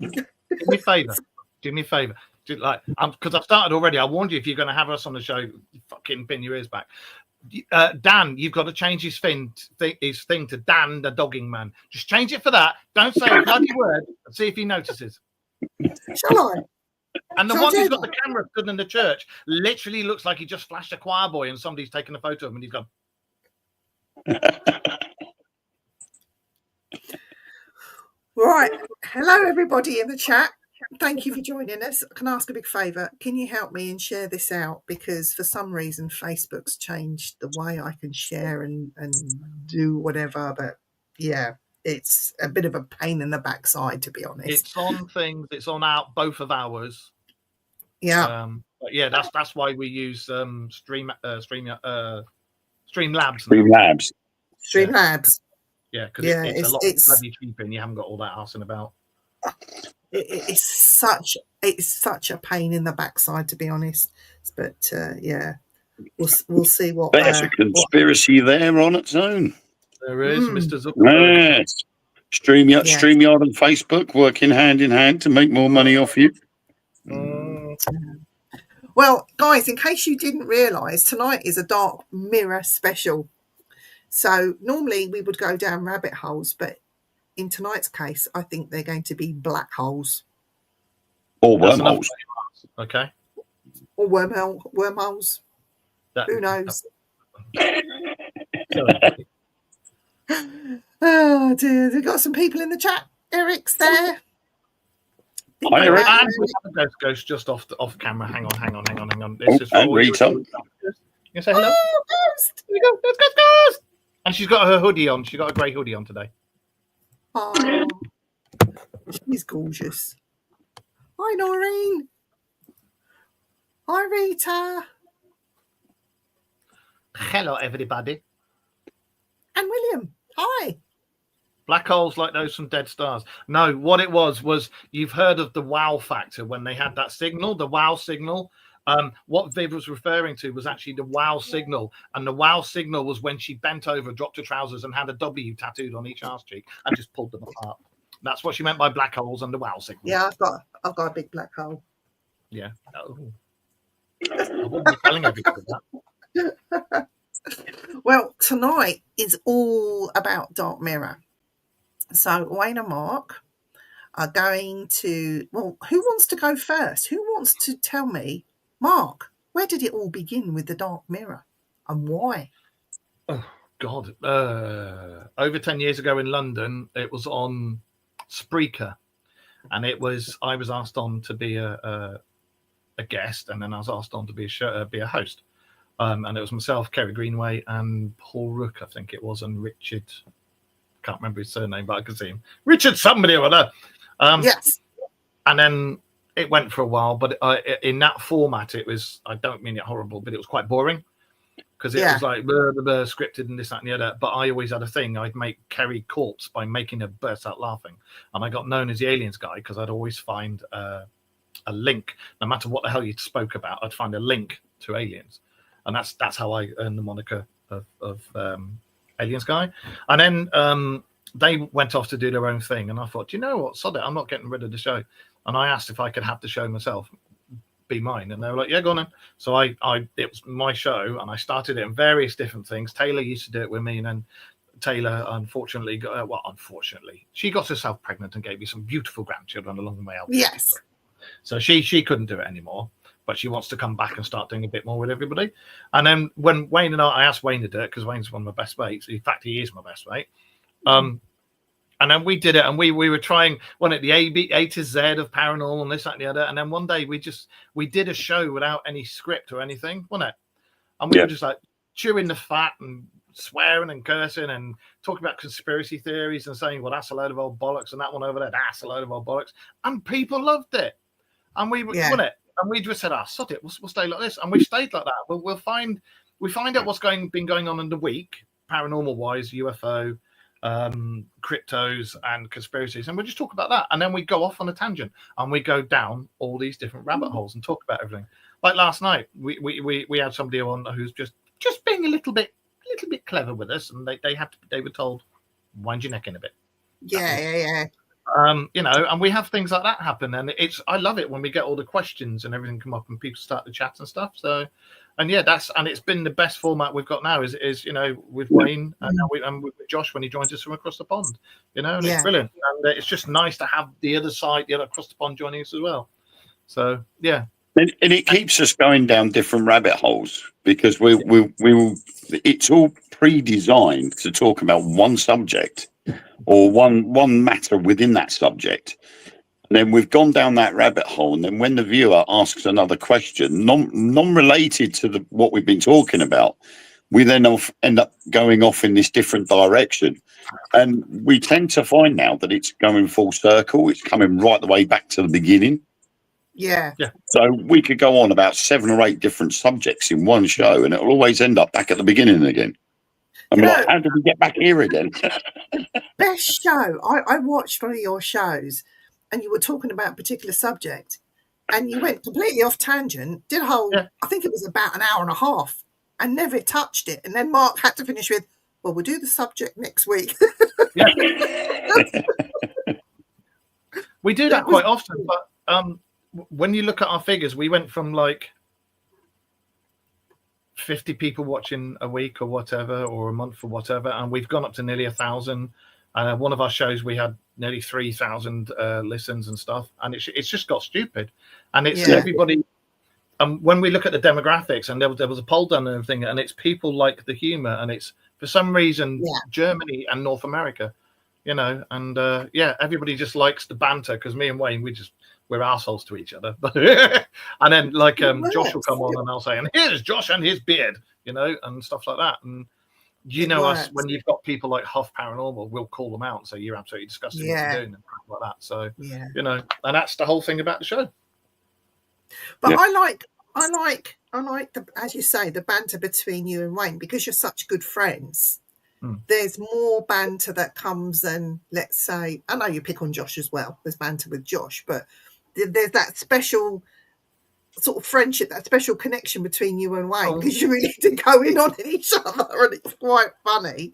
Do me a favour. Do me a favour. Like, because I've started already. I warned you if you're going to have us on the show, fucking pin your ears back. Dan, you've got to change his thing to Dan the Dogging Man. Just change it for that. Don't say a bloody word. And see if he notices. Shall I? And the one who's got the camera stood in the church literally looks like he just flashed a choir boy and somebody's taken a photo of him and he's gone. Right. Hello, everybody in the chat. Thank you for joining us. Can I ask a big favour? Can you help me and share this out? Because for some reason, Facebook's changed the way I can share and do whatever. But yeah, it's a bit of a pain in the backside, to be honest. It's on things. It's on both of ours. Yeah. But yeah, that's why we use Streamlabs. Streamlabs. Yeah, because it's a lot bloody cheaper and you haven't got all that arsing about. It's such a pain in the backside, to be honest. But yeah, we'll see what. There's a conspiracy there on its own. There is, Mr. Zuckerberg. Yes. StreamYard and Facebook working hand in hand to make more money off you. Well, guys, in case you didn't realise, tonight is a Dark Mirror special. So normally we would go down rabbit holes, but in tonight's case, I think they're going to be black holes. Or wormholes. Okay. Or wormholes. Who knows? Oh, dear. They've got some people in the chat. Eric's there. Hi, Eric. Ghost just off camera. Hang on. This is and Rita. You say hello? Oh, Ghost. Here we go. Ghost. And she's got her hoodie on. She got a grey hoodie on today. Oh, she's gorgeous. Hi, Noreen. Hi, Rita. Hello, everybody. And William. Hi. Black holes like those from Dead Stars. No, what it was you've heard of the wow factor when they had that signal, the wow signal. What Viv was referring to was actually the wow signal. And the wow signal was when she bent over, dropped her trousers, and had a W tattooed on each arse cheek and just pulled them apart. That's what she meant by black holes and the wow signal. Yeah, I've got a big black hole. Yeah. Oh. I wouldn't be telling everybody that. Well, tonight is all about Dark Mirror. So Wayne and Mark are going to... Well, who wants to go first? Who wants to tell me, Mark, where did it all begin with the Dark Mirror and why? Oh, God. Over 10 years ago in London, it was on Spreaker. And I was asked on to be a guest, and then I was asked on to be a host. And it was myself, Kerry Greenway, and Paul Rook, I think it was, and Richard... can't remember his surname, but I can see him. Richard somebody or other. Yes. And then it went for a while, but in that format, it was, I don't mean it horrible, but it was quite boring because it was like blah, blah, blah, scripted and this, that, and the other. But I always had a thing. I'd make Kerry corpse by making her burst out laughing. And I got known as the aliens guy because I'd always find a link, no matter what the hell you spoke about, I'd find a link to aliens. And that's how I earned the moniker of aliens guy. And then they went off to do their own thing, and I thought, you know what, sod it, I'm not getting rid of the show. And I asked if I could have the show myself, be mine, and they were like, yeah, go on then. So it was my show, and I started it in various different things. Taylor used to do it with me, and then Taylor unfortunately she got herself pregnant and gave me some beautiful grandchildren along the way out. Yes. So she couldn't do it anymore, but she wants to come back and start doing a bit more with everybody. And then when Wayne and I asked Wayne to do it, because Wayne's one of my best mates. In fact, he is my best mate. And then we did it, and we were trying the A to Z of paranormal and this, that, and the other. And then one day we did a show without any script or anything, wasn't it? And we were just like chewing the fat and swearing and cursing and talking about conspiracy theories and saying, well, that's a load of old bollocks, and that one over there, that's a load of old bollocks. And people loved it. And we won it. And we just said, sod it, we'll stay like this. And we stayed like that. We find out what's been going on in the week, paranormal wise, UFO, cryptos and conspiracies, and we'll just talk about that. And then we go off on a tangent and we go down all these different rabbit holes and talk about everything. Like last night, we had somebody on who's just being a little bit little bit clever with us, and they were told, wind your neck in a bit. Yeah. You know, and we have things like that happen, and I love it when we get all the questions and everything come up and people start to chat and stuff. So, and yeah, it's been the best format we've got now is you know, with Wayne and with Josh when he joins us from across the pond, you know, and it's brilliant, and it's just nice to have the other side, the other across the pond joining us as well. So yeah. And it keeps us going down different rabbit holes because we will. It's all pre-designed to talk about one subject or one matter within that subject, and then we've gone down that rabbit hole. And then when the viewer asks another question, non-related to what we've been talking about, we then end up going off in this different direction. And we tend to find now that it's going full circle. It's coming right the way back to the beginning. Yeah. So we could go on about 7 or 8 different subjects in one show, and it'll always end up back at the beginning again. I'm like, how did we get back here again? Best show. I watched one of your shows, and you were talking about a particular subject, and you went completely off tangent, did a whole, I think it was about an hour and a half, and never touched it. And then Mark had to finish with, well, we'll do the subject next week. We do that quite often, but when you look at our figures, we went from like 50 people watching a week or whatever, or a month or whatever, and we've gone up to nearly 1,000. And one of our shows, we had nearly 3,000 listens and stuff, and it's just got stupid. And it's everybody. When we look at the demographics, and there was a poll done and everything, and it's people like the humor, and it's for some reason Germany and North America, you know, and everybody just likes the banter because me and Wayne, we're assholes to each other. And then like Josh will come on and I'll say, and here's Josh and his beard, you know, and stuff like that. And you know us, when you've got people like Huff Paranormal, we'll call them out and say, you're absolutely disgusting what you're doing and stuff like that. So, you know, and that's the whole thing about the show. But I like the, as you say, the banter between you and Wayne, because you're such good friends. There's more banter that comes than, let's say, I know you pick on Josh as well. There's banter with Josh, but there's that special sort of friendship, that special connection between you and Wayne, because you really do go in on each other, and it's quite funny.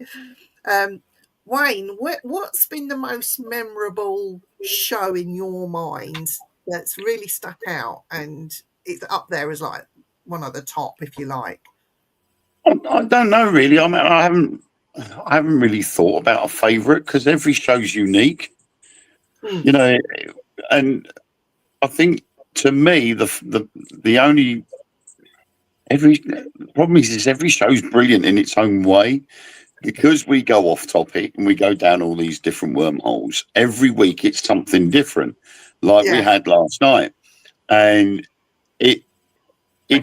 Wayne, what's been the most memorable show in your mind that's really stuck out, and it's up there as like one of the top, if you like? I don't know really. I mean, I haven't really thought about a favourite because every show's unique, you know. And I think to me, the problem is every show's brilliant in its own way, because we go off topic and we go down all these different wormholes. Every week it's something different, like we had last night, and it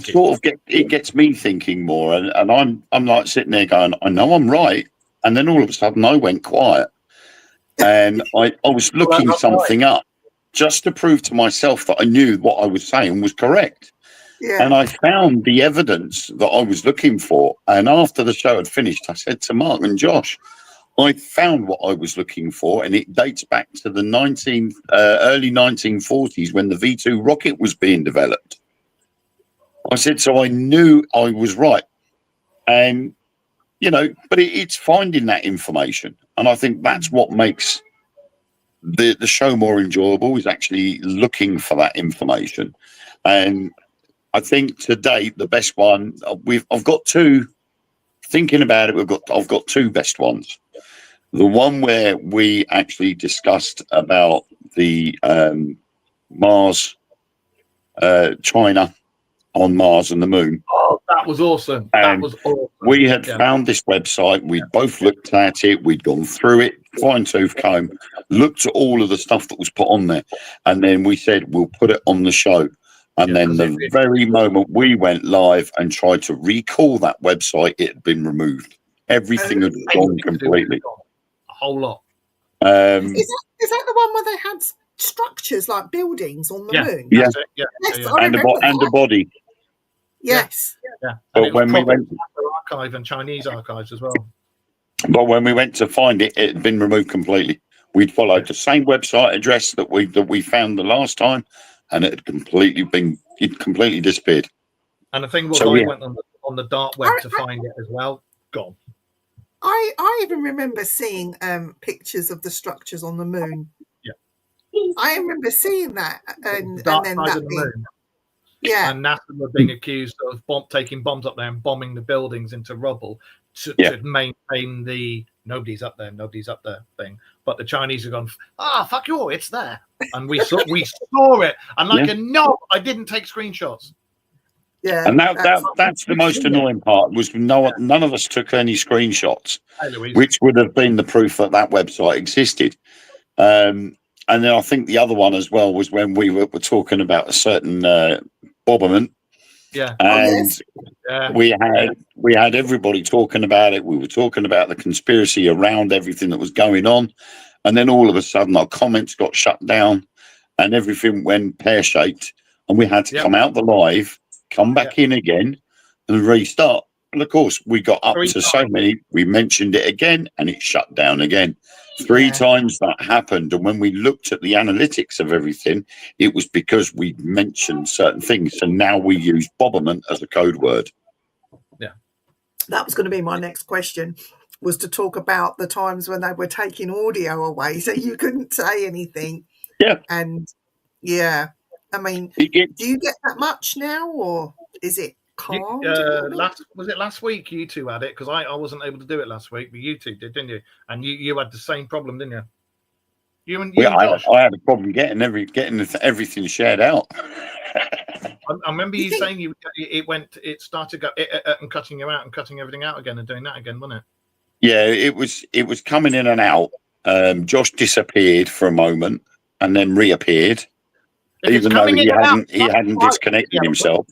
sort of gets me thinking more, and I'm like sitting there going, I know I'm right, and then all of a sudden I went quiet, and I was looking something up just to prove to myself that I knew what I was saying was correct. And I found the evidence that I was looking for, and after the show had finished, I said to Mark and Josh, I found what I was looking for, and it dates back to the early 1940s when the V2 rocket was being developed. I said, so I knew I was right. And, you know, but it's finding that information. And I think that's what makes the show more enjoyable, is actually looking for that information. And I think to date, the best one, I've got two, thinking about it, I've got two best ones. The one where we actually discussed about the Mars, China on Mars and the moon. Oh, that was awesome. And that was awesome. We had found this website. We'd both looked at it. We'd gone through it, fine tooth comb, looked at all of the stuff that was put on there. And then we said, we'll put it on the show. And then the very moment we went live and tried to recall that website, it had been removed. Everything had gone completely. A whole lot. Is that the one where they had structures like buildings on the moon? Yeah. And a body. Yes. Yeah. But when we went to archive and Chinese archives as well. But when we went to find it, it had been removed completely. We'd followed the same website address that we found the last time, and it had completely disappeared. And the thing was, I went on the dark web to find it as well. Gone. I even remember seeing pictures of the structures on the moon. Yeah. I remember seeing that, and Dark then side that of the being, moon. yeah, And NASA were being accused of taking bombs up there and bombing the buildings into rubble to maintain the nobody's up there thing. But the Chinese have gone, fuck you, it's there. And we saw it. And like a knob, I didn't take screenshots. yeah. And that's the most annoying part was none of us took any screenshots, which would have been the proof that website existed. And then I think the other one as well was when we were talking about a certain Boberman. Yeah. And we had everybody talking about it. We were talking about the conspiracy around everything that was going on. And then all of a sudden our comments got shut down and everything went pear-shaped. And we had to come out the live, come back in again and restart. And of course, we got up to so many, we mentioned it again and it shut down again. 3 times that happened. And when we looked at the analytics of everything, it was because we mentioned certain things. So now we use Boberman as a code word. Yeah. That was going to be my next question, was to talk about the times when they were taking audio away. So you couldn't say anything. Yeah. And I mean, do you get that much now or is it calm? Was it last week you two had it? Because I wasn't able to do it last week, but you two did, didn't you? And you had the same problem, didn't you? You and Josh. I had a problem getting everything shared out. I remember you saying it started and cutting you out and cutting everything out again and doing that again, wasn't it? Yeah, it was coming in and out. Josh disappeared for a moment and then reappeared, even though he hadn't disconnected himself.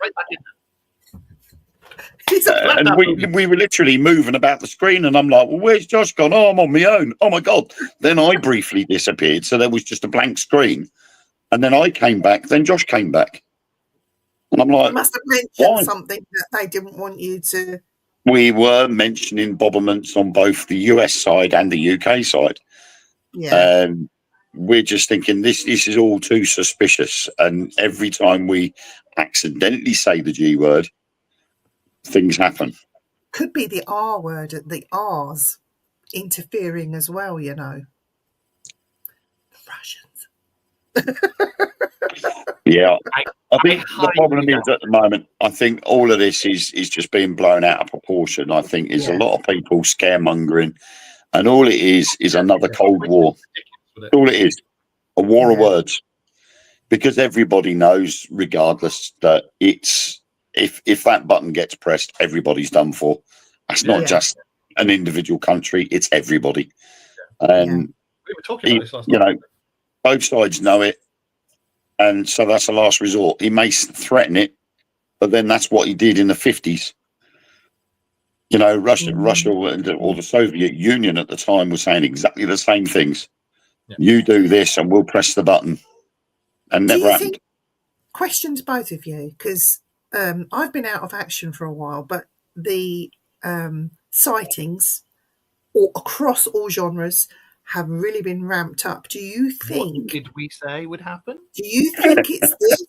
And we were literally moving about the screen, and I'm like, well, where's Josh gone? Oh, I'm on my own. Oh my God. Then I briefly disappeared. So there was just a blank screen. And then I came back. Then Josh came back. And I'm like, you must have mentioned something that they didn't want you to. We were mentioning Bobermans on both the US side and the UK side. Yeah. We're just thinking this is all too suspicious. And every time we accidentally say the G word, things happen. Could be the R word, the R's interfering as well, you know. The Russians. Yeah. I think the problem is at the moment, I think all of this is just being blown out of proportion. I think there's a lot of people scaremongering, and all it is another Cold War. All it is, a war of words. Because everybody knows, regardless, that it's if that button gets pressed, everybody's done for. That's not just an individual country; it's everybody. And we were talking about this last night. Both sides know it, and so that's a last resort. He may threaten it, but then that's what he did in the 50s. You know, Russia or the Soviet Union at the time was saying exactly the same things. Yeah. You do this, and we'll press the button, and never happened. Questions, both of you, because I've been out of action for a while, but the sightings across all genres have really been ramped up. Do you think? What did we say would happen? Do you think it's this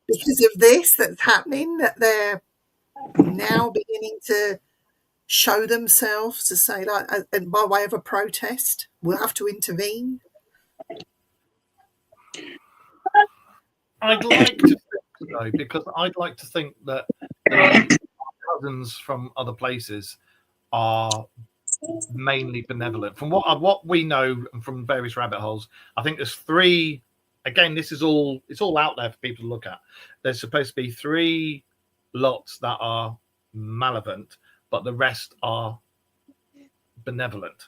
because of this that's happening, that they're now beginning to show themselves to say, like, and by way of a protest, we'll have to intervene? I'd like to think so, because I'd like to think that the cousins from other places are mainly benevolent. From what we know from various rabbit holes, I think there's 3. Again, it's all out there for people to look at. There's supposed to be 3 lots that are malevolent, but the rest are benevolent.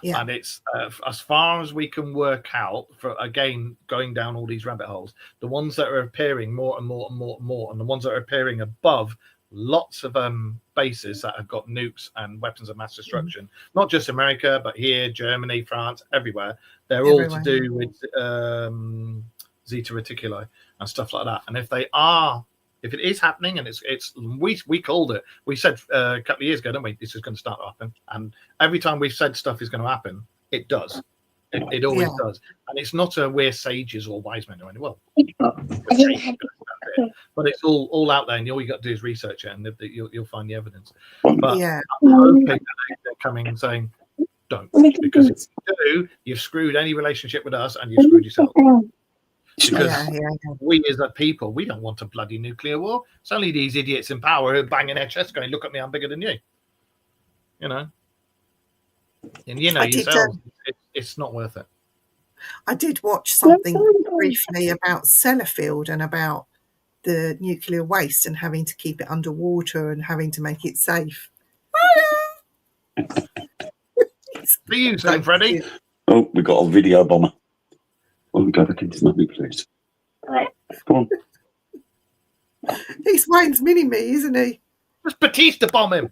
Yeah. And it's as far as we can work out, for again going down all these rabbit holes, the ones that are appearing more and more and more and more, and the ones that are appearing above lots of bases that have got nukes and weapons of mass destruction, not just America, but here, Germany, France, everywhere. They're all to do with Zeta Reticuli and stuff like that. And if it is happening, and we called it. We said a couple of years ago, didn't we? This is going to start to happen. And every time we've said stuff is going to happen, it does. It always does. And it's not we're sages or wise men or anything. Well, but it's all out there, and all you got to do is research it, and you'll find the evidence. But I'm hoping that they're coming and saying, don't, because if you do, you've screwed any relationship with us, and you've screwed yourself. Because we as a people, we don't want a bloody nuclear war. It's only these idiots in power who are banging their chests going, look at me, I'm bigger than you. You know? And you know yourself, it's not worth it. I did watch something briefly about Sellafield and about the nuclear waste and having to keep it underwater and having to make it safe. For you, son, Freddie. Oh, we got a video bomber. Oh, go back into Mummy, please. Come on. He's Wayne's mini-me, isn't he? Let's Batista bomb him.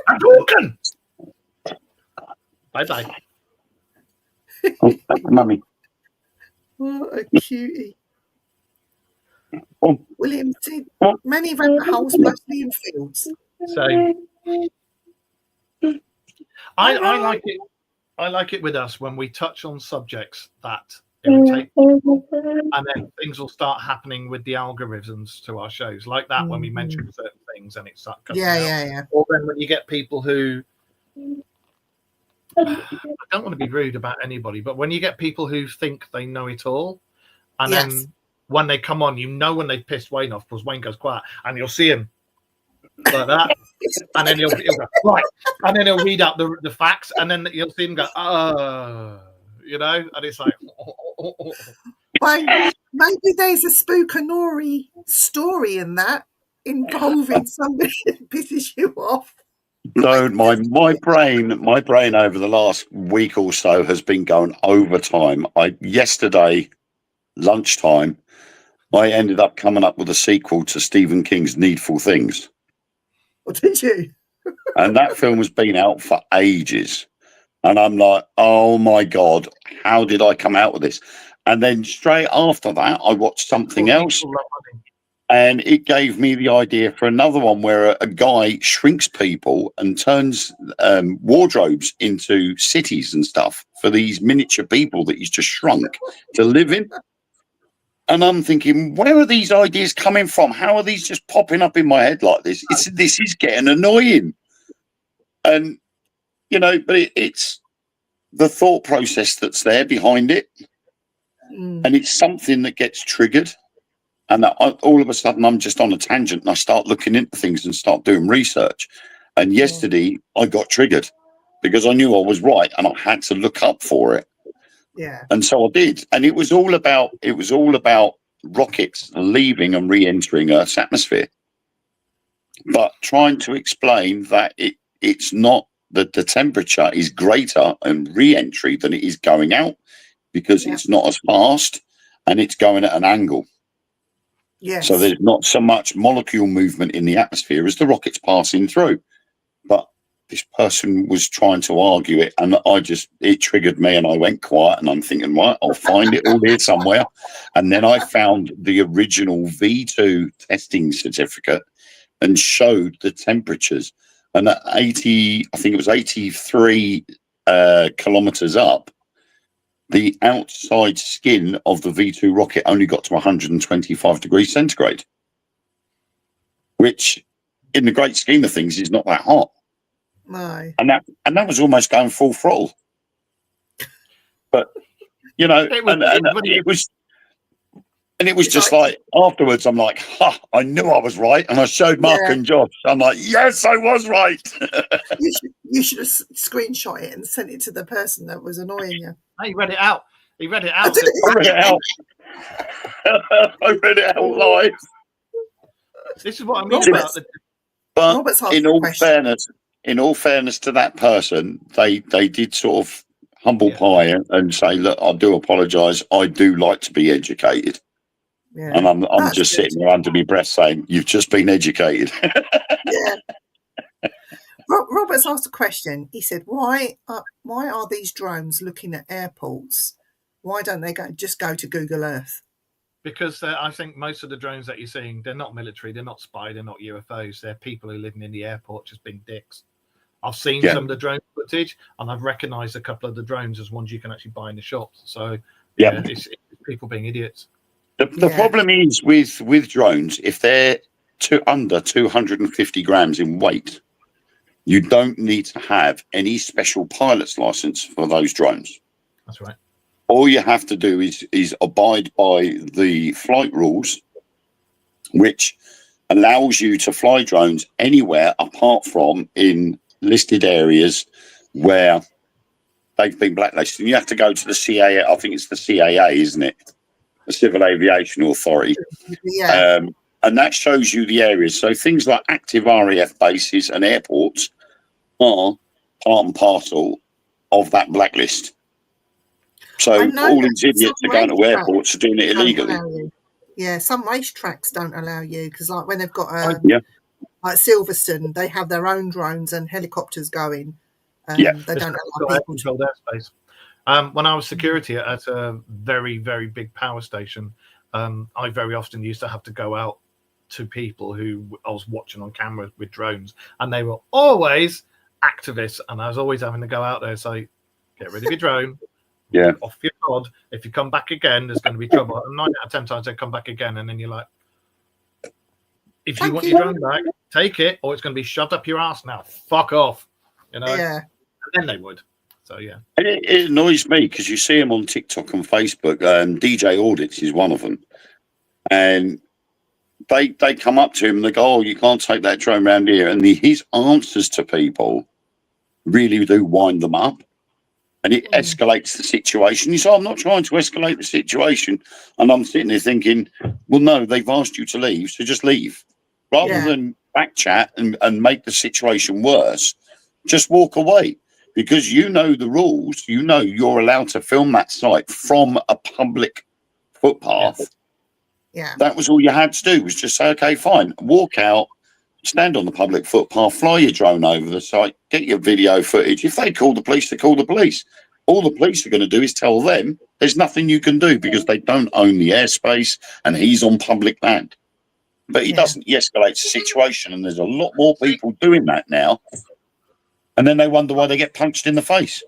I'm talking. Bye-bye. Oh, back to Mummy. What a cutie. Oh. William said, many rabbit holes, mostly in fields. So I like it. I like it with us when we touch on subjects that irritate people, and then things will start happening with the algorithms to our shows, like that when we mention certain things and it's yeah. Or then when you get people who, I don't want to be rude about anybody, but when you get people who think they know it all, and then when they come on, you know when they've pissed Wayne off because Wayne goes quiet, and you'll see him like that, and then he'll go right, and then he'll read out the facts, and then you'll see him go, you know, and it's like, Well, maybe there's a spookanori story in that involving somebody that pisses you off. No, my brain over the last week or so has been going overtime. Yesterday lunchtime, I ended up coming up with a sequel to Stephen King's Needful Things. What did you? And that film has been out for ages. And I'm like, oh my God, how did I come out with this? And then straight after that, I watched something else. And it gave me the idea for another one where a guy shrinks people and turns wardrobes into cities and stuff for these miniature people that he's just shrunk to live in. And I'm thinking, where are these ideas coming from? How are these just popping up in my head like this? This is getting annoying. And, you know, but it's the thought process that's there behind it. And it's something that gets triggered. And all of a sudden, I'm just on a tangent and I start looking into things and start doing research. And yesterday, I got triggered because I knew I was right and I had to look up for it. Yeah. And so I did. And it was all about rockets leaving and re-entering Earth's atmosphere. But trying to explain that it's not that the temperature is greater in re-entry than it is going out because it's not as fast and it's going at an angle. Yes. So there's not so much molecule movement in the atmosphere as the rocket's passing through. But this person was trying to argue it, and it triggered me, and I went quiet, and I'm thinking, right, I'll find it all here somewhere. And then I found the original V2 testing certificate and showed the temperatures. And at 83 kilometers up, the outside skin of the V2 rocket only got to 125 degrees centigrade, which in the great scheme of things is not that hot. No. And that was almost going full throttle. But, you know, it was just like afterwards, I'm like, I knew I was right. And I showed Mark and Josh. I'm like, yes, I was right. You should have screenshot it and sent it to the person that was annoying you. He read it out. I read it out. I read it out live. This is what I mean about the. But in all fairness to that person, they did sort of humble pie and say, look, I do apologise. I do like to be educated. Yeah. And I'm just sitting there under my breath saying, you've just been educated. Yeah. Robert's asked a question. He said, why are these drones looking at airports? Why don't they just go to Google Earth? Because I think most of the drones that you're seeing, they're not military, they're not spy, they're not UFOs. They're people who are living in the airport just being dicks. I've seen some of the drone footage, and I've recognised a couple of the drones as ones you can actually buy in the shops. So it's people being idiots. The problem is with drones, if they're under 250 grams in weight, you don't need to have any special pilot's license for those drones. That's right. All you have to do is abide by the flight rules, which allows you to fly drones anywhere apart from in listed areas where they've been blacklisted. And you have to go to the CAA. I think it's the CAA, isn't it? The Civil Aviation Authority. Yeah. And that shows you the areas. So things like active RAF bases and airports are part and parcel of that blacklist. So all these idiots are going to airports are doing it illegally. Yeah, some racetracks don't allow you because, like, when they've got like Silverstone, they have their own drones and helicopters going. They don't allow people controlled airspace. When I was security at a very, very big power station, I very often used to have to go out to people who I was watching on camera with drones, and they were always activists, and I was always having to go out there and say, get rid of your drone. Yeah. Off your pod. If you come back again, there's going to be trouble. And 9 out of 10 times they come back again, and then you're like, if you want your drone back, take it, or it's going to be shoved up your ass now. Fuck off. You know? Yeah. And then they would. So, yeah. And it annoys me because you see them on TikTok and Facebook. DJ Audits is one of them. And they come up to him and they go, oh, you can't take that drone around here. And his answers to people really do wind them up. And it escalates the situation. You say, I'm not trying to escalate the situation. And I'm sitting there thinking, well, no, they've asked you to leave, so just leave. Rather than back chat and make the situation worse, just walk away. Because you know the rules. You know you're allowed to film that site from a public footpath. Yeah. That was all you had to do, was just say, okay, fine, walk out, stand on the public footpath, fly your drone over the site, get your video footage. If they call the police, they call the police. All the police are going to do is tell them there's nothing you can do because they don't own the airspace and he's on public land. But he doesn't. He escalates the situation, and there's a lot more people doing that now. And then they wonder why they get punched in the face.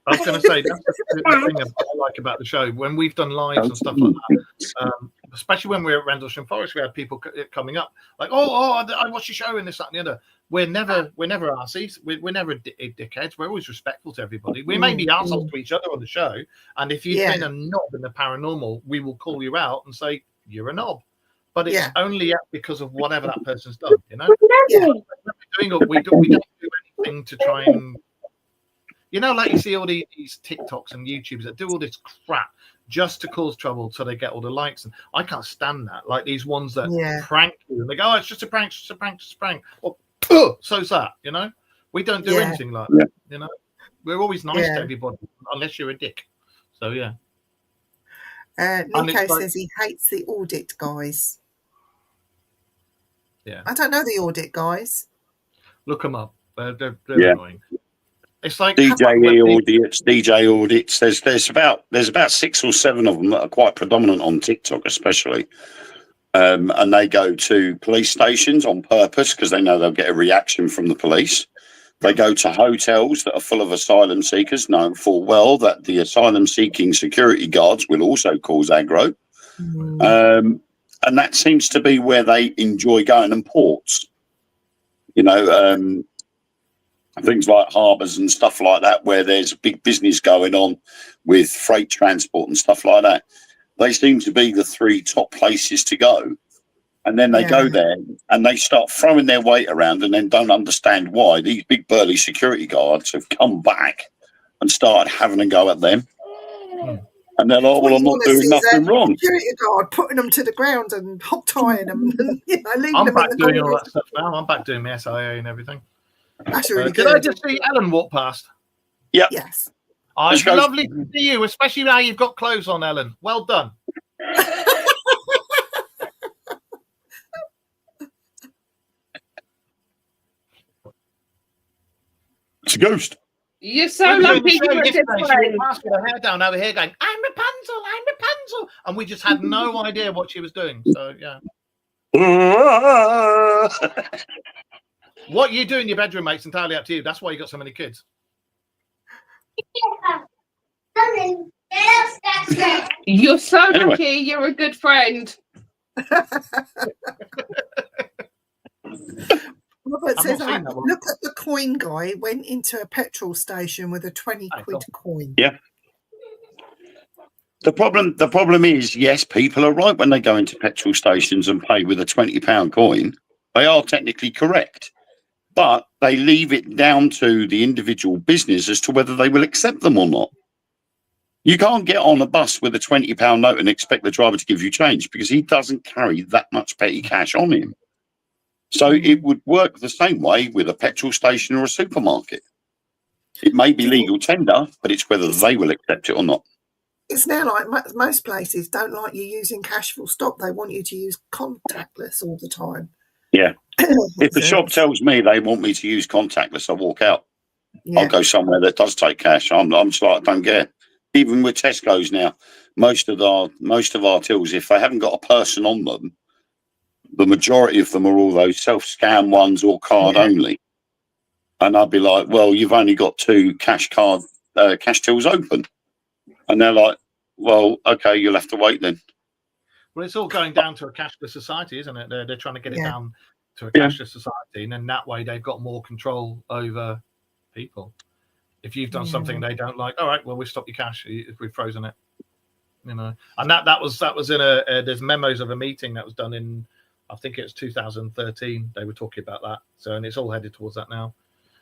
I was going to say, that's the thing I like about the show. When we've done lives and stuff like that, especially when we were at Rendlesham Forest, we had people coming up like, oh, I watched your show and this, that, and the other. We're never arseys. We're never dickheads. We're always respectful to everybody. We may be assholes to each other on the show, and if you've been a knob in the paranormal, we will call you out and say you're a knob. But it's only because of whatever that person's done, you know. We don't do anything to try and, you know, like you see all these TikToks and YouTubers that do all this crap just to cause trouble so they get all the likes. And I can't stand that. Like these ones that prank you and they go, oh, it's just a prank, just a prank, just a prank. Well, so's that, you know? We don't do anything like that, you know? We're always nice to everybody, unless you're a dick. So, yeah. Nico says he hates the audit guys. Yeah. I don't know the audit guys. Look them up. They're annoying. It's like DJ audits. There's about 6 or 7 of them that are quite predominant on TikTok, especially. And they go to police stations on purpose because they know they'll get a reaction from the police. They go to hotels that are full of asylum seekers, knowing full well that the asylum-seeking security guards will also cause aggro. And that seems to be where they enjoy going, and ports. You know, things like harbours and stuff like that, where there's big business going on with freight transport and stuff like that. They seem to be the 3 top places to go. And then they go there and they start throwing their weight around and then don't understand why these big burly security guards have come back and started having a go at them. And they're like, well, I'm not doing nothing wrong. Security guard putting them to the ground and hog tying them. And, you know, leaving I'm them back in the doing corner. all that stuff now. I'm back doing my SIA and everything. That's really Did good. I just see Ellen walk past? Yeah. Yes. Oh, it's lovely to see you, especially now you've got clothes on, Ellen. Well done. It's a ghost. You're so lucky you were She walked past with her hair down over here going, I'm Rapunzel. And we just had no idea what she was doing. So, yeah. What you do in your bedroom, mate, is entirely up to you. That's why you got so many kids. You're so lucky. You're a good friend. Robert says, look at the coin guy went into a petrol station with a 20 quid coin. Yeah. The problem is, yes, people are right when they go into petrol stations and pay with a £20 coin. They are technically correct, but they leave it down to the individual business as to whether they will accept them or not. You can't get on a bus with a £20 note and expect the driver to give you change because he doesn't carry that much petty cash on him. So it would work the same way with a petrol station or a supermarket. It may be legal tender, but it's whether they will accept it or not. It's now like most places don't like you using cash full stop. They want you to use contactless all the time. Yeah. If the shop tells me they want me to use contactless, I'll walk out. Yeah. I'll go somewhere that does take cash. I'm just like, I don't care. Even with Tesco's now, most of our tills, if they haven't got a person on them, the majority of them are all those self-scan ones or card only. And I'd be like, well, you've only got 2 cash tills open. And they're like, well, okay, you'll have to wait then. Well, it's all going down to a cashless society, isn't it? They're trying to get it down to a cashless society, and then that way they've got more control over people. If you've done something they don't like, all right, well, we'll stop your cash if we've frozen it. You know, and that was in there's memos of a meeting that was done in, I think it's 2013. They were talking about that. So, and it's all headed towards that now.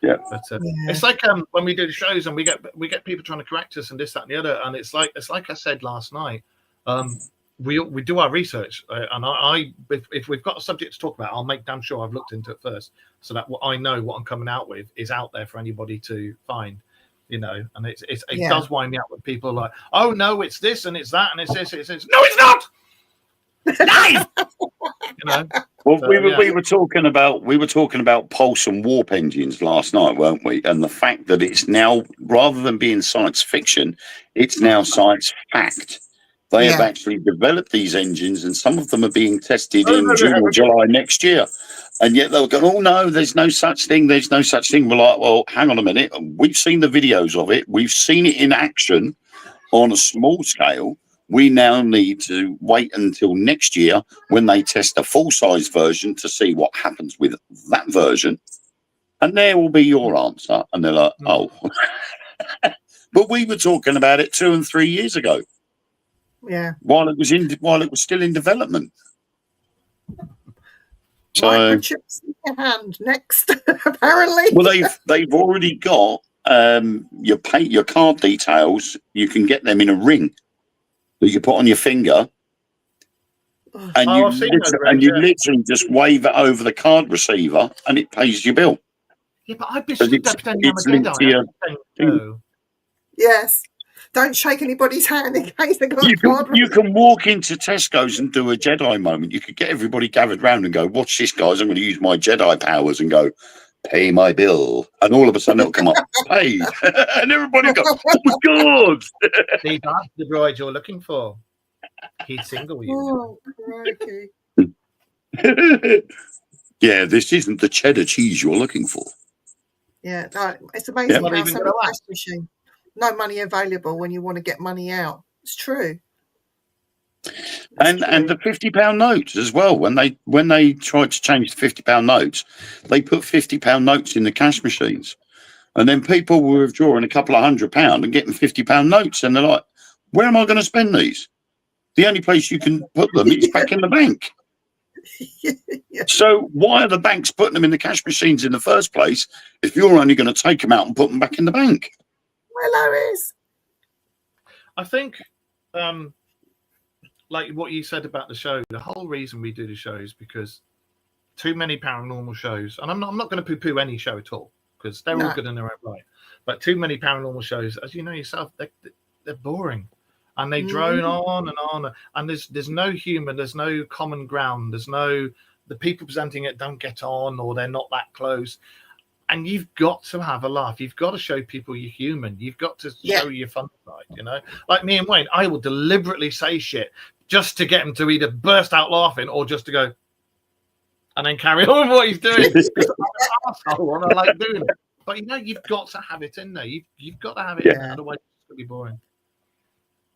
Yeah, but it's like when we do the shows and we get people trying to correct us and this, that, and the other, and it's like I said last night, we do our research, and I if we've got a subject to talk about, I'll make damn sure I've looked into it first, so that what I know what I'm coming out with is out there for anybody to find, you know. And it does wind me up when people are like, oh no, it's this and it's that and it's this, it's this. No, it's not. Live. You know. Well, we were talking about pulse and warp engines last night, weren't we? And the fact that it's now, rather than being science fiction, it's now science fact. They have actually developed these engines, and some of them are being tested in June or July next year. And yet they'll go, oh no, there's no such thing. There's no such thing. We're like, well, hang on a minute. We've seen the videos of it. We've seen it in action on a small scale. We now need to wait until next year when they test a full-size version to see what happens with that version. And there will be your answer. And they're like, oh. But we were talking about it 2 and 3 years ago. Yeah. While it was still in development. So microchips in your hand next, apparently. Well, they've already got your card details. You can get them in a ring that you put on your finger, and you literally just wave it over the card receiver, and it pays your bill. Yeah, but I'd be it's linked to your. Yes, don't shake anybody's hand in case they got you can walk into Tesco's and do a Jedi moment. You could get everybody gathered round and go, "Watch this, guys! I'm going to use my Jedi powers," and go, "Pay my bill," and all of a sudden it'll come up, "Paid," and everybody go, "Oh my god!" See, that's the droid you're looking for. He's single, you. Oh, okay. Yeah, this isn't the cheddar cheese you're looking for. Yeah, no, it's amazing how some cash machine, no money available when you want to get money out. It's true. And the £50 notes as well. When they tried to change the £50 notes, they put £50 notes in the cash machines, and then people were withdrawing a couple of £100 and getting £50 notes, and they're like, "Where am I going to spend these? The only place you can put them is back in the bank." So why are the banks putting them in the cash machines in the first place if you're only going to take them out and put them back in the bank? Well, Lois, I think. Like what you said about the show, the whole reason we do the show is because too many paranormal shows, and I'm not going to poo-poo any show at all because they're all good in their own right, but too many paranormal shows, as you know yourself, they're boring, and they drone on, and there's no humor, there's no common ground, the people presenting it don't get on, or they're not that close. And you've got to have a laugh. You've got to show people you're human. You've got to show your fun side, you know? Like me and Wayne, I will deliberately say shit just to get him to either burst out laughing or just to go and then carry on with what he's doing. I'm an asshole and I like doing it. But, you know, you've got to have it in there. You've got to have it in there. Otherwise, it's going to be boring.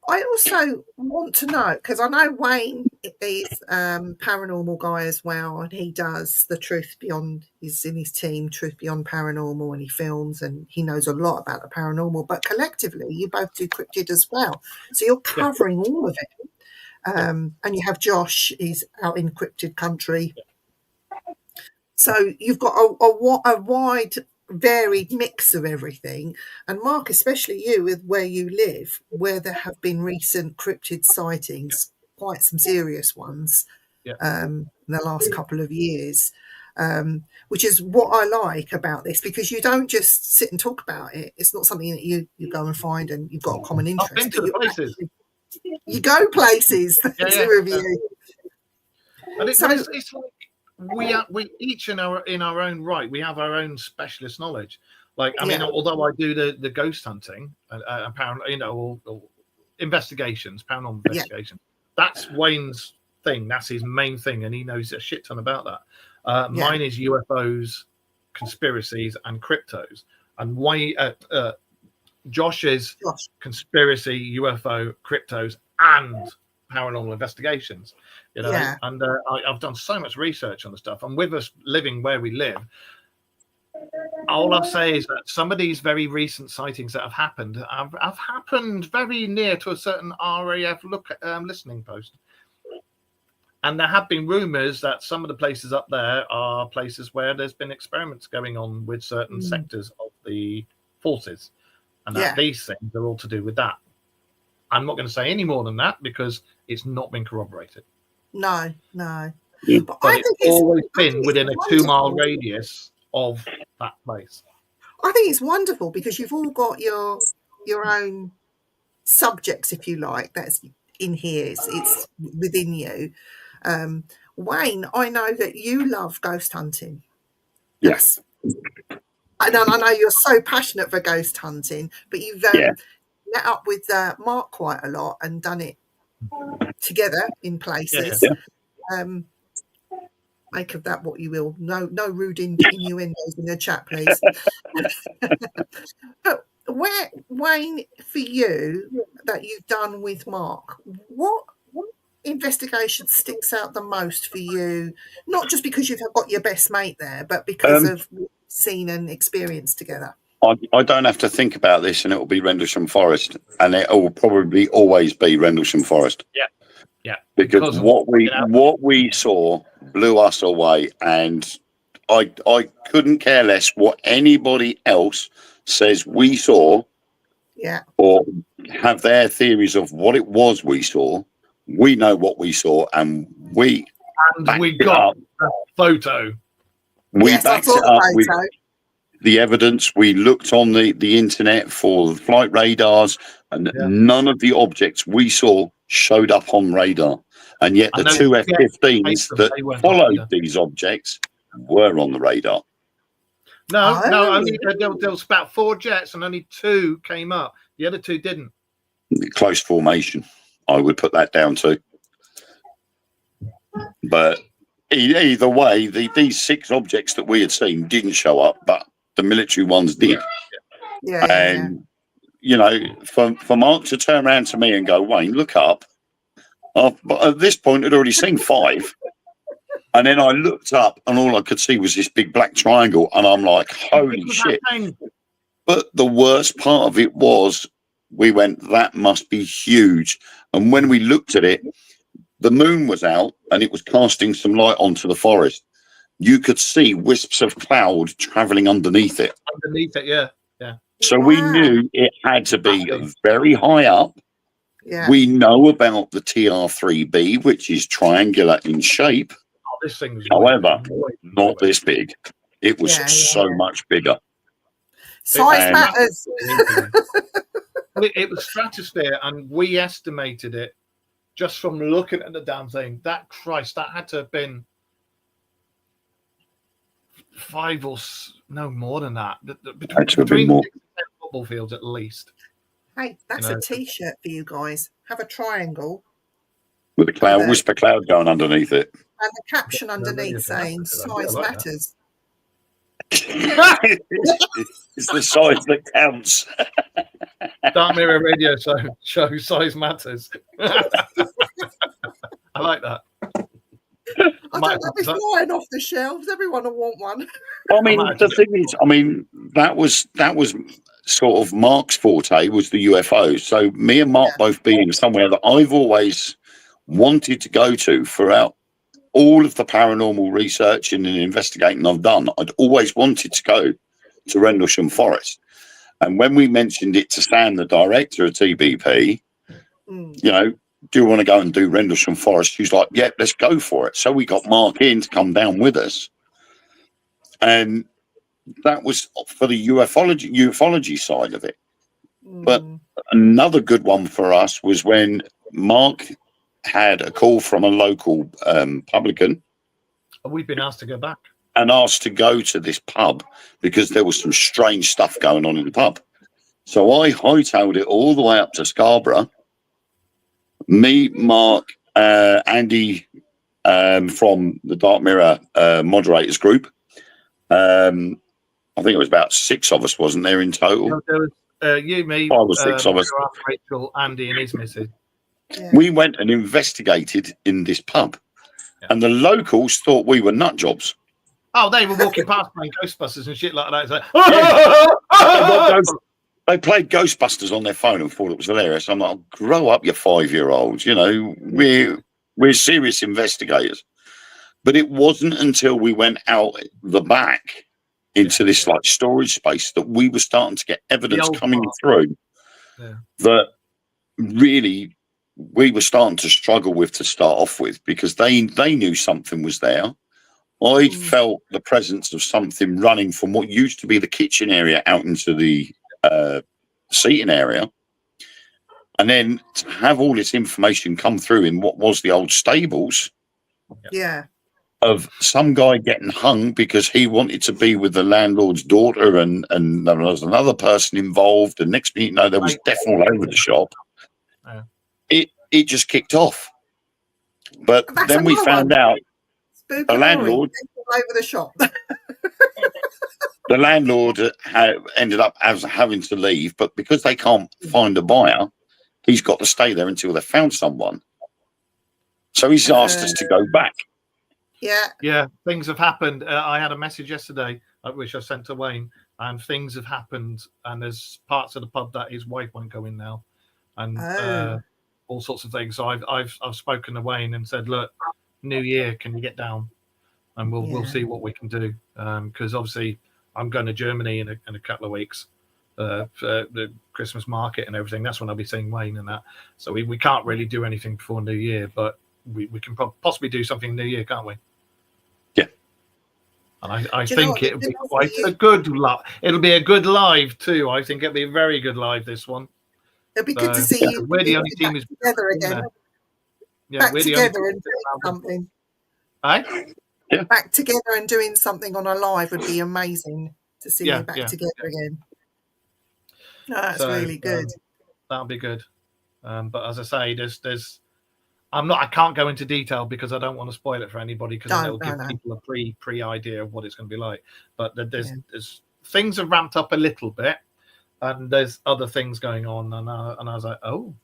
I also want to know, because I know Wayne is paranormal guy as well, and he does the Truth Beyond, he's in his team, Truth Beyond Paranormal, and he films and he knows a lot about the paranormal, but collectively you both do cryptid as well. So you're covering all of it. And you have Josh, he's out in cryptid country. So you've got a wide, varied mix of everything. And Mark, especially you, with where you live, where there have been recent cryptid sightings, quite some serious ones, in the last couple of years, which is what I like about this, because you don't just sit and talk about it. It's not something that you go and find and you've got a common interest. I've been to the places. You go places to review. And it's like we each in our own right, we have our own specialist knowledge. Like, I mean, although I do the ghost hunting and or investigations, paranormal investigation, that's Wayne's thing. That's his main thing, and he knows a shit ton about that. Mine is UFOs, conspiracies, and cryptos. And Josh is conspiracy, UFO, cryptos, and paranormal investigations. And I've done so much research on the stuff. And with us living where we live, all I'll say is that some of these very recent sightings that have happened have happened very near to a certain RAF listening post. And there have been rumors that some of the places up there are places where there's been experiments going on with certain sectors of the forces, and that these things are all to do with that. I'm not going to say any more than that because it's not been corroborated. No. But it's always been within a 2-mile radius of that place. I think it's wonderful because you've all got your own subjects, if you like, that's in here. It's within you. Wayne, I know that you love ghost hunting. Yes. I know you're so passionate for ghost hunting, but you've met up with Mark quite a lot and done it together in places. Make of that what you will. No rude innuendos in the chat, please. But where, Wayne, for you, that you've done with Mark, what investigation sticks out the most for you? Not just because you've got your best mate there, but because of what you've seen and experienced together. I don't have to think about this, and it will be Rendlesham Forest, and it will probably always be Rendlesham Forest. Yeah. Because what we saw blew us away, and I couldn't care less what anybody else says we saw, or have their theories of what it was we saw. We know what we saw, and we got a photo. We backed it up with the evidence. We looked on the internet for flight radars, and none of the objects we saw showed up on radar. And yet the two F-15s that followed these objects were on the radar. No, only there was about 4 jets, and only 2 came up. The other 2 didn't. Close formation, I would put that down to. But either way, these 6 objects that we had seen didn't show up, but the military ones did. You know, for Mark to turn around to me and go, Wayne, look up. But at this point, I'd already seen 5. And then I looked up and all I could see was this big black triangle. And I'm like, holy shit. But the worst part of it was we went, that must be huge. And when we looked at it, the moon was out and it was casting some light onto the forest. You could see wisps of cloud traveling underneath it. So we knew it had to be very high up. We know about the TR-3B, which is triangular in shape. However, not this big. It was so much bigger. Size matters. It was stratosphere, and we estimated it just from looking at the damn thing. That had to have been 5 or no more than that. Between football fields at least. Hey, that's a T-shirt for you guys. Have a triangle with a cloud, whisper cloud going underneath it, and the caption underneath saying "Size matters." It's the size that counts. Dark Mirror Radio show size matters. I like that. I don't know if it's flying off the shelves. Everyone will want one. I mean, the thing is, that was sort of Mark's forte, was the UFOs. So me and Mark both being somewhere that I've always wanted to go to throughout all of the paranormal research and investigating I've done. I'd always wanted to go to Rendlesham Forest. And when we mentioned it to Sam, the director of TBP, you know, do you want to go and do Rendlesham Forest? She's like, yeah, let's go for it. So we got Mark in to come down with us. And that was for the ufology side of it. But another good one for us was when Mark had a call from a local publican. We've been asked to go back. And asked to go to this pub because there was some strange stuff going on in the pub. So I hightailed it all the way up to Scarborough. Me, Mark, Andy from the Dark Mirror moderators group. I think it was about 6 of us, wasn't there, in total? No, there was you, me, 5 or 6 of us. Rachel, Andy, and his missus. Yeah. We went and investigated in this pub. And the locals thought we were nut jobs. Oh, they were walking past playing Ghostbusters and shit like that. It's like, They played Ghostbusters on their phone and thought it was hilarious. I'm like, grow up, you 5-year-olds. You know, we're serious investigators. But it wasn't until we went out the back into this like storage space that we were starting to get evidence coming through that really we were starting to struggle with to start off with, because they knew something was there. I felt the presence of something running from what used to be the kitchen area out into the seating area. And then to have all this information come through in what was the old stables. Yeah. Of some guy getting hung because he wanted to be with the landlord's daughter, and there was another person involved. And next thing you know, there was death all over the shop. It just kicked off. But then we found out the landlord over the shop. The landlord ended up having to leave, but because they can't find a buyer, he's got to stay there until they found someone. So he's asked us to go back. Yeah, things have happened. I had a message yesterday, which I sent to Wayne, and things have happened. And there's parts of the pub that his wife won't go in now, and all sorts of things. So I've spoken to Wayne and said, look, New Year, can you get down? And we'll see what we can do. Because obviously I'm going to Germany in a couple of weeks for the Christmas market and everything. That's when I'll be seeing Wayne and that. So we can't really do anything before New Year, but we can possibly do something New Year, can't we? Yeah. And I think it'll be quite a good live. It'll be a good live too. I think it'll be a very good live, this one. It'll be good to see you. We're the only team who's together again. Yeah, back we're together and doing something. Yeah. Back together and doing something on a live would be amazing to see you back together again. No, that's really good. That'll be good. But as I say, there's I can't go into detail because I don't want to spoil it for anybody, because it'll give people a pre idea of what it's going to be like. But there's things have ramped up a little bit, and there's other things going on, and I was like, oh.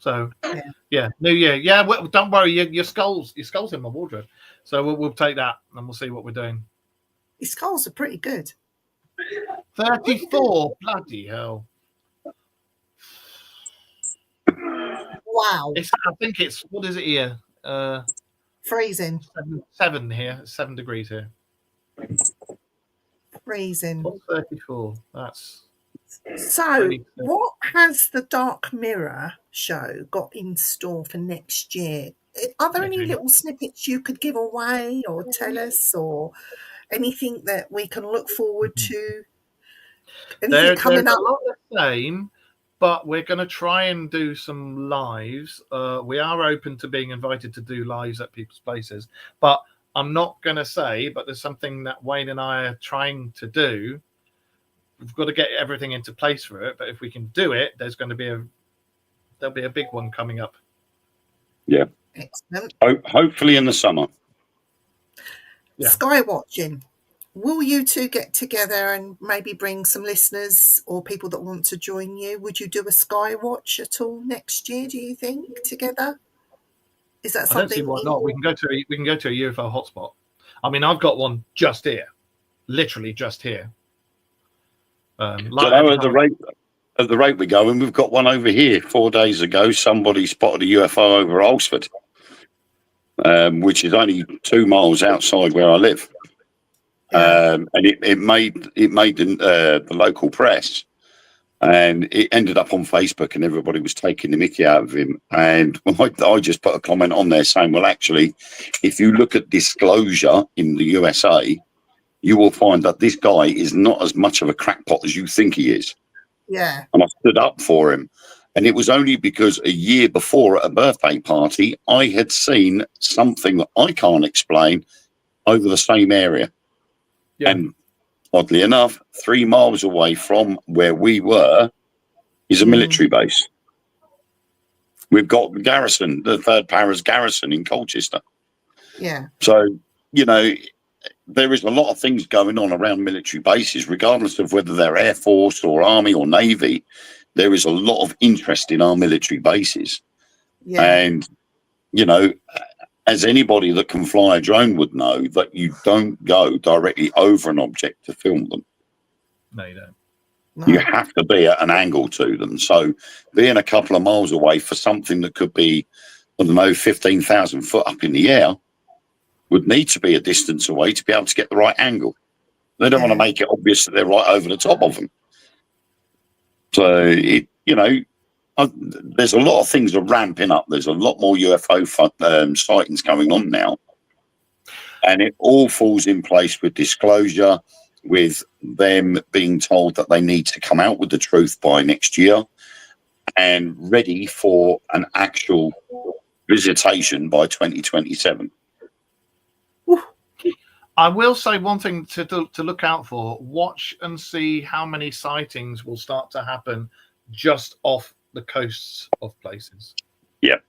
So New Year. Yeah, well, don't worry, your skull's in my wardrobe, so we'll take that and we'll see what we're doing. Your skulls are pretty good. 34, bloody hell! Wow. I think it's, what is it here? Freezing. 7 here. 7 degrees here. Freezing. 34. That's. So, what has the Dark Mirror show got in store for next year? Are there any little snippets you could give away or tell us, or anything that we can look forward to? Anything coming up? A lot the same, but we're going to try and do some lives. We are open to being invited to do lives at people's places, but I'm not going to say, but there's something that Wayne and I are trying to do. We've got to get everything into place for it, but if we can do it, there'll be a big one coming up. Yeah. Excellent. Hopefully in the summer. Yeah. Sky watching. will you two get together and maybe bring some listeners or people that want to join you? Would you do a Skywatch at all next year, do you think, together? Is that something? I don't see why not. We can go to a UFO hotspot. I mean, I've got one just here, literally just here. At the rate we're going, we've got one over here. 4 days ago, somebody spotted a UFO over Alsford, which is only 2 miles outside where I live. And it made the local press, and it ended up on Facebook, and everybody was taking the mickey out of him. And I just put a comment on there saying, well, actually, if you look at disclosure in the USA, you will find that this guy is not as much of a crackpot as you think he is. Yeah. And I stood up for him. And it was only because a year before at a birthday party, I had seen something that I can't explain over the same area. Yeah. And oddly enough, 3 miles away from where we were is a military base. We've got the garrison, the 3rd Paras garrison in Colchester. Yeah. So, you know, there is a lot of things going on around military bases, regardless of whether they're Air Force or Army or Navy. There is a lot of interest in our military bases. Yeah. And, you know, as anybody that can fly a drone would know, that you don't go directly over an object to film them. No, you don't. No. You have to be at an angle to them. So being a couple of miles away for something that could be, I don't know, 15,000 foot up in the air would need to be a distance away to be able to get the right angle. They don't want to make it obvious that they're right over the top of them. So, there's a lot of things are ramping up. There's a lot more UFO sightings going on now. And it all falls in place with disclosure, with them being told that they need to come out with the truth by next year and ready for an actual visitation by 2027. I will say one thing to look out for. Watch and see how many sightings will start to happen just off the coasts of places. Yep.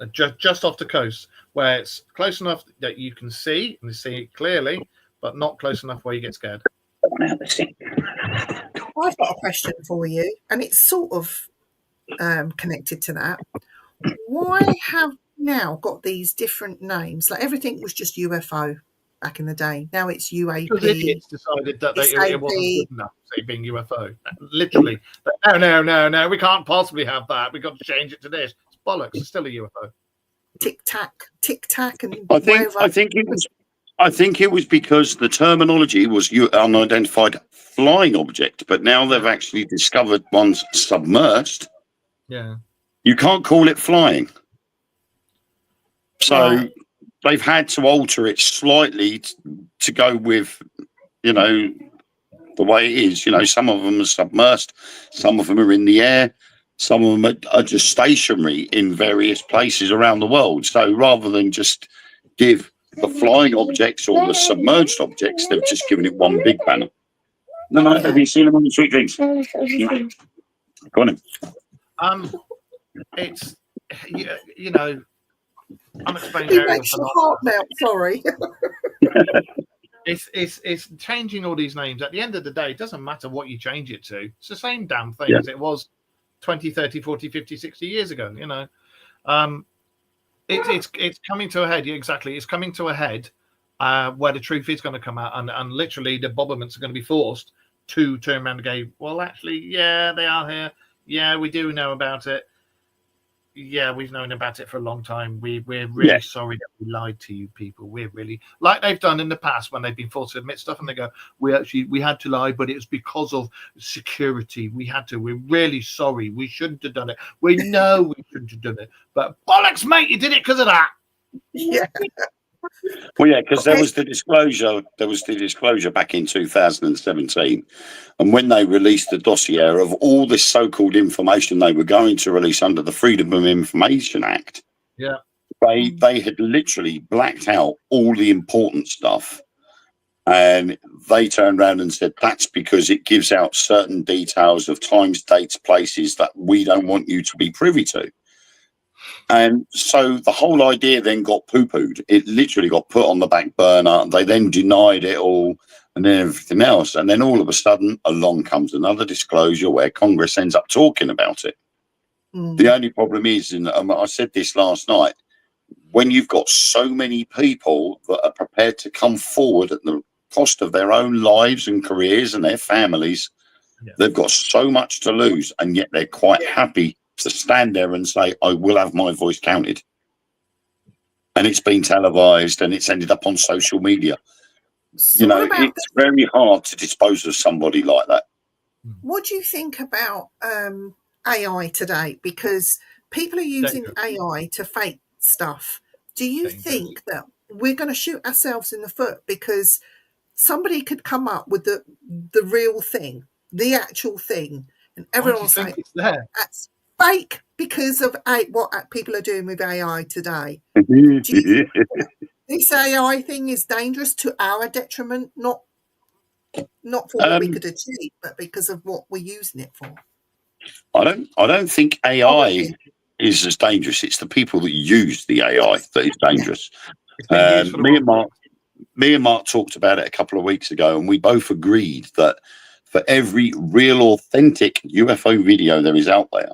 Yeah. Just off the coast, where it's close enough that you can see and see it clearly, but not close enough where you get scared. I've got a question for you, and it's sort of connected to that. Why have now got these different names? Like everything was just UFO back in the day. Now it's UAP. Because idiots decided that it wasn't good enough, say, being UFO. Literally. No, we can't possibly have that. We've got to change it to this. It's bollocks. It's still a UFO. Tic tac, and I think it was because the terminology was unidentified flying object, but now they've actually discovered one's submerged. Yeah. You can't call it flying. So they've had to alter it slightly to go with, the way it is. Some of them are submerged, some of them are in the air, some of them are just stationary in various places around the world. So rather than just give the flying objects or the submerged objects, they've just given it one big banner. No, have you seen them on the sweet drinks? Go on in. It's, unexplained it aerial makes your heart melt, sorry. It's changing all these names. At the end of the day, it doesn't matter what you change it to. It's the same damn thing as it was 20, 30, 40, 50, 60 years ago, It's coming to a head. Yeah, exactly. It's coming to a head where the truth is going to come out, and literally the Bobbermans are going to be forced to turn around and go, well, actually, yeah, they are here. Yeah, we do know about it. Yeah, we've known about it for a long time. We're really sorry that we lied to you people. We're really, like they've done in the past when they've been forced to admit stuff, and they go, we had to lie, but it was because of security. We had to. We're really sorry. We shouldn't have done it. We know we shouldn't have done it. But bollocks, mate, you did it because of that. Yeah. Well, yeah, because there was the disclosure. There was the disclosure back in 2017, and when they released the dossier of all this so-called information they were going to release under the Freedom of Information Act, they had literally blacked out all the important stuff, and they turned around and said that's because it gives out certain details of times, dates, places that we don't want you to be privy to. And so the whole idea then got poo-pooed. It literally got put on the back burner. They then denied it all and then everything else. And then all of a sudden, along comes another disclosure where Congress ends up talking about it. The only problem is, and I said this last night, when you've got so many people that are prepared to come forward at the cost of their own lives and careers and their families, they've got so much to lose, and yet they're quite happy to stand there and say, I will have my voice counted. And it's been televised and it's ended up on social media. So it's very hard to dispose of somebody like that. What do you think about AI today? Because people are using AI to fake stuff. Do you think that we're going to shoot ourselves in the foot because somebody could come up with the real thing, the actual thing, and everyone will say that's fake because of what people are doing with AI today? Do you think this AI thing is dangerous to our detriment, not for what we could achieve, but because of what we're using it for? I don't think AI is as dangerous. It's the people that use the AI that is dangerous. Me and Mark talked about it a couple of weeks ago, and we both agreed that for every real, authentic UFO video there is out there,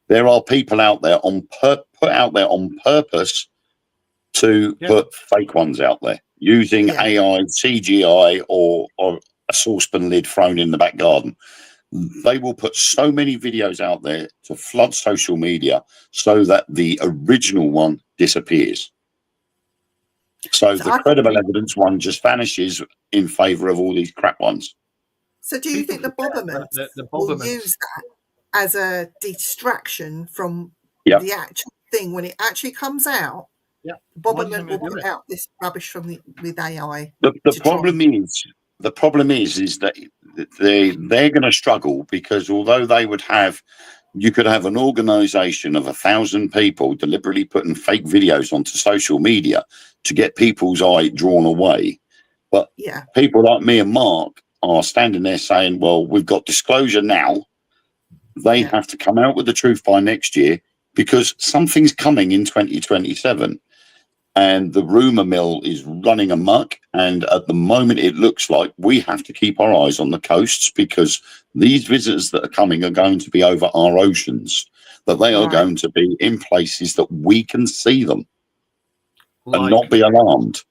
there are people out there put out there on purpose to put fake ones out there using AI, CGI, or a saucepan lid thrown in the back garden. They will put so many videos out there to flood social media so that the original one disappears. So the credible evidence one just vanishes in favour of all these crap ones. So do you think the Bobbermans will use that as a distraction from the actual thing when it actually comes out? Bobberman will put out this rubbish with AI. The problem is that they're going to struggle, because although you could have an organisation of 1,000 people deliberately putting fake videos onto social media to get people's eye drawn away. But people like me and Mark are standing there saying, well, we've got disclosure now. They have to come out with the truth by next year, because something's coming in 2027. And the rumour mill is running amok. And at the moment, it looks like we have to keep our eyes on the coasts, because these visitors that are coming are going to be over our oceans, that they are going to be in places that we can see them and not be alarmed.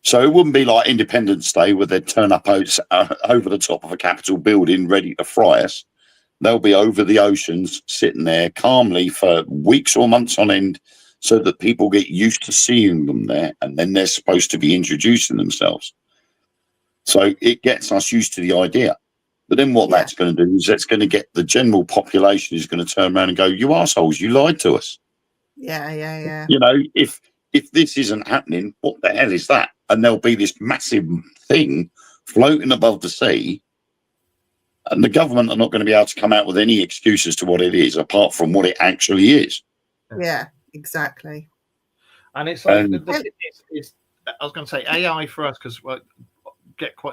So it wouldn't be like Independence Day where they'd turn up over the top of a Capitol building ready to fry us. They'll be over the oceans, sitting there calmly for weeks or months on end, so that people get used to seeing them there, and then they're supposed to be introducing themselves. So it gets us used to the idea. But then what that's going to do is that's going to get the general population is going to turn around and go, you assholes, you lied to us. Yeah. You know, if this isn't happening, what the hell is that? And there'll be this massive thing floating above the sea, and the government are not going to be able to come out with any excuses to what it is, apart from what it actually is. Yeah. Exactly. And it's like I was going to say AI for us, because we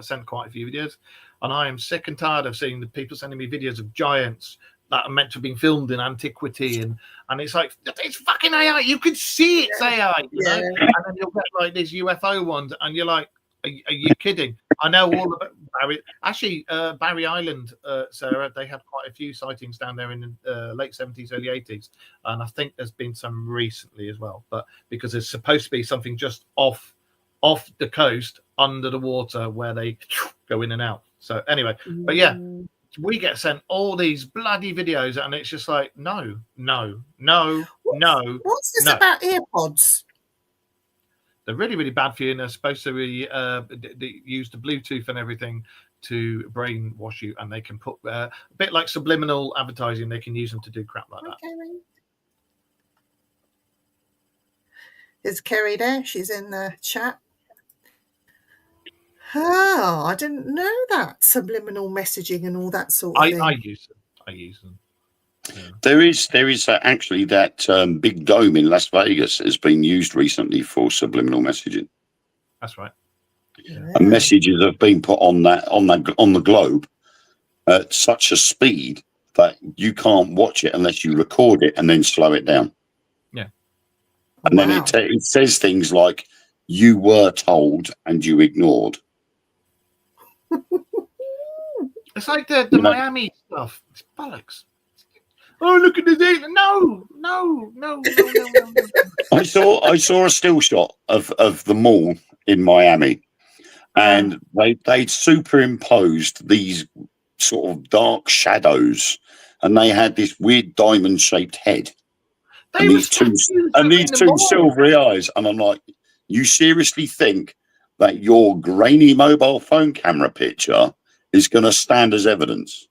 sent quite a few videos, and I am sick and tired of seeing the people sending me videos of giants that are meant to have been filmed in antiquity, and it's like, it's fucking AI. You can see it's AI, you know. And then you'll get like these UFO ones, and you're like, are you kidding? I know all about Barry. Actually, Barry Island, Sarah, they had quite a few sightings down there in the late 70s, early 80s. And I think there's been some recently as well. But because there's supposed to be something just off the coast, under the water, where they go in and out. So anyway, but yeah, we get sent all these bloody videos, and it's just like, no. What's this about earpods? They're really, really bad for you, and they're supposed to be use the Bluetooth and everything to brainwash you, and they can put a bit like subliminal advertising. They can use them to do crap like that. Is Kerry there? She's in the chat. Oh, I didn't know that subliminal messaging and all that sort of thing. I use them. Yeah. There is actually that big dome in Las Vegas has been used recently for subliminal messaging. That's right. Yeah. And messages have been put on the globe at such a speed that you can't watch it unless you record it and then slow it down. And then it says things like, you were told and you ignored. It's like the Miami stuff. It's bollocks. Oh, look at this. No. I saw a still shot of the mall in Miami, and they'd superimposed these sort of dark shadows, and they had this weird diamond-shaped head. And these two silvery eyes. And I'm like, you seriously think that your grainy mobile phone camera picture is going to stand as evidence?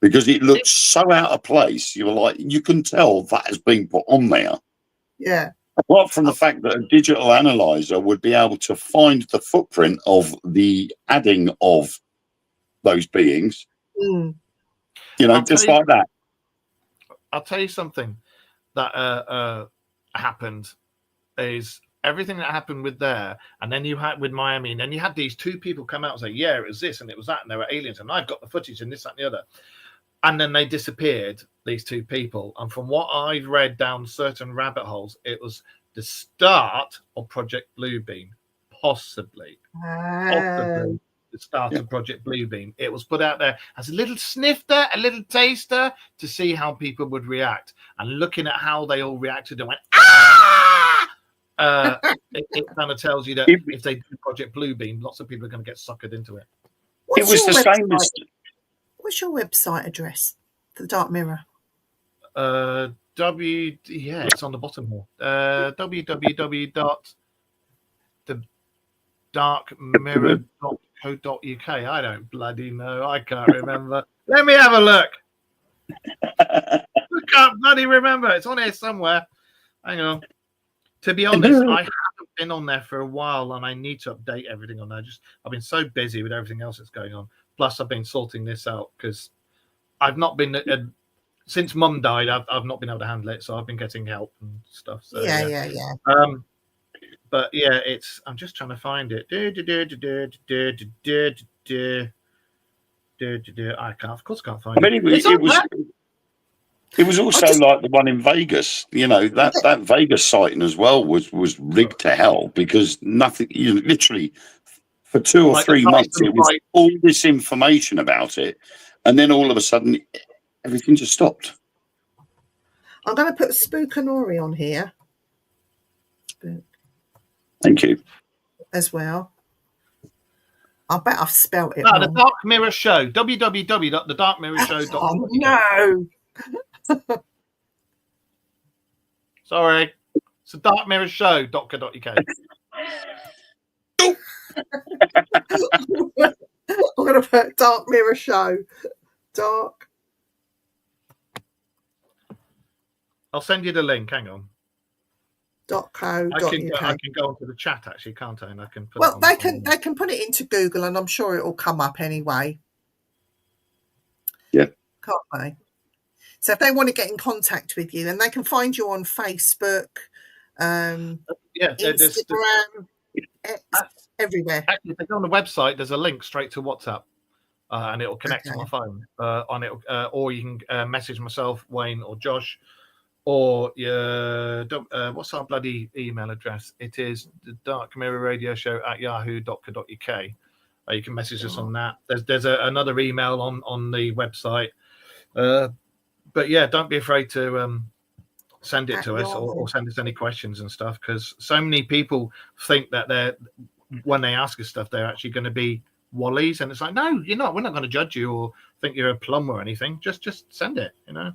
Because it looks so out of place. You were like, you can tell that has been put on there. Yeah. Apart from the fact that a digital analyzer would be able to find the footprint of the adding of those beings, you know, just like that. I'll tell you something that happened is everything that happened with there, and then you had with Miami, and then you had these two people come out and say, yeah, it was this and it was that, and they were aliens, and I've got the footage and this, that, and the other. And then they disappeared, these two people. And from what I've read down certain rabbit holes, it was the start of Project Bluebeam, possibly the start of Project Bluebeam. It was put out there as a little snifter, a little taster to see how people would react. And looking at how they all reacted and went, it kind of tells you that if they do Project Bluebeam, lots of people are going to get suckered into it. It was the same as... What's your website address for the Dark Mirror? It's on the bottom here. www.thedarkmirror.co.uk. I don't bloody know. I can't remember. Let me have a look. I can't bloody remember. It's on here somewhere. Hang on. To be honest, I haven't been on there for a while, and I need to update everything on there. I've been so busy with everything else that's going on. Plus, I've been sorting this out because I've not been since Mum died. I've not been able to handle it, so I've been getting help and stuff. So, yeah. But yeah, I'm just trying to find it. I can't. Of course, can't find it. I mean, it was also like the one in Vegas. You know, that Vegas sighting as well was rigged to hell because nothing. You literally. For 2 or 3 months, it was all this information about it. And then all of a sudden, everything just stopped. I'm going to put Spookanori on here. Thank you. As well. I bet I've spelt it wrong. The Dark Mirror Show. www.thedarkmirrorshow.com. No. Sorry. It's the darkmirrorshow.co.uk. I'm going to put Dark Mirror Show. Dark. I'll send you the link. Hang on. .co.uk. I can go onto the chat actually, can't I? And I can put they can put it into Google, and I'm sure it will come up anyway. Yeah. Can't they? So if they want to get in contact with you, and they can find you on Facebook, Instagram. Everywhere. Actually, if they go on the website, there's a link straight to WhatsApp, and it'll connect to my phone. On it, or you can message myself, Wayne, or Josh, or what's our bloody email address? It is the Dark Mirror Radio Show at yahoo.co.uk. You can message us on that. There's another email on the website, but yeah, don't be afraid to. Send it to us or send us any questions and stuff, because so many people think that when they ask us stuff, they're actually going to be wallies, and it's like, no, you're not. We're not going to judge you or think you're a plum or anything. Just send it, you know.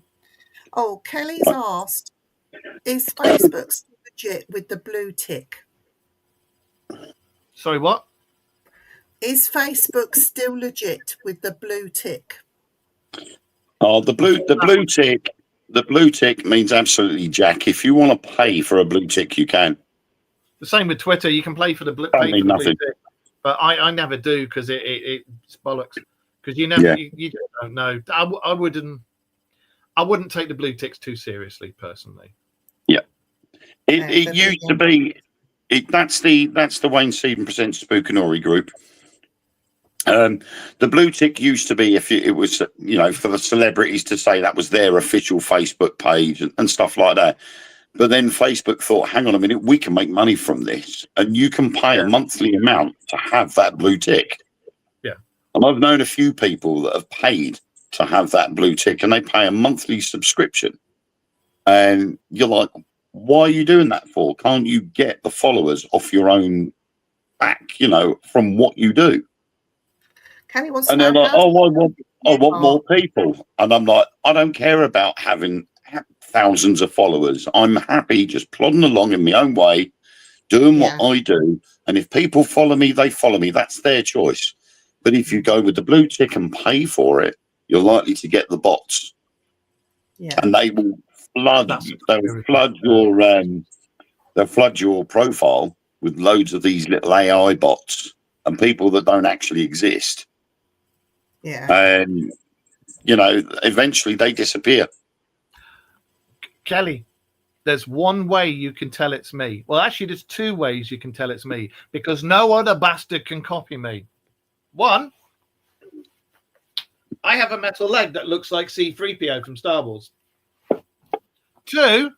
Oh, Kelly's asked, is Facebook still legit with the blue tick? Sorry, what? Is Facebook still legit with the blue tick? Oh, the blue tick. The blue tick means absolutely jack. If you want to pay for a blue tick, you can. The same with Twitter. You can pay for the blue tick, but I never do because it's bollocks. Because you never you just don't know. I wouldn't take the blue ticks too seriously, personally. Yeah, it used to be. That's the Wayne Stephen Presents Spookanori group. The blue tick used to be it was for the celebrities to say that was their official Facebook page and stuff like that. But then Facebook thought, hang on a minute, we can make money from this. And you can pay a monthly amount to have that blue tick. Yeah. And I've known a few people that have paid to have that blue tick, and they pay a monthly subscription. And you're like, why are you doing that for? Can't you get the followers off your own back, you know, from what you do? Kenny wants and to they're know like, how I want more people. And I'm like, I don't care about having thousands of followers. I'm happy just plodding along in my own way, doing what I do. And if people follow me, they follow me. That's their choice. But if you go with the blue tick and pay for it, you're likely to get the bots. Yeah. And they will flood your profile with loads of these little AI bots and people that don't actually exist. Yeah. And, you know, eventually they disappear. Kelly, there's one way you can tell it's me. Well, actually, there's two ways you can tell it's me, because no other bastard can copy me. One, I have a metal leg that looks like C-3PO from Star Wars. Two,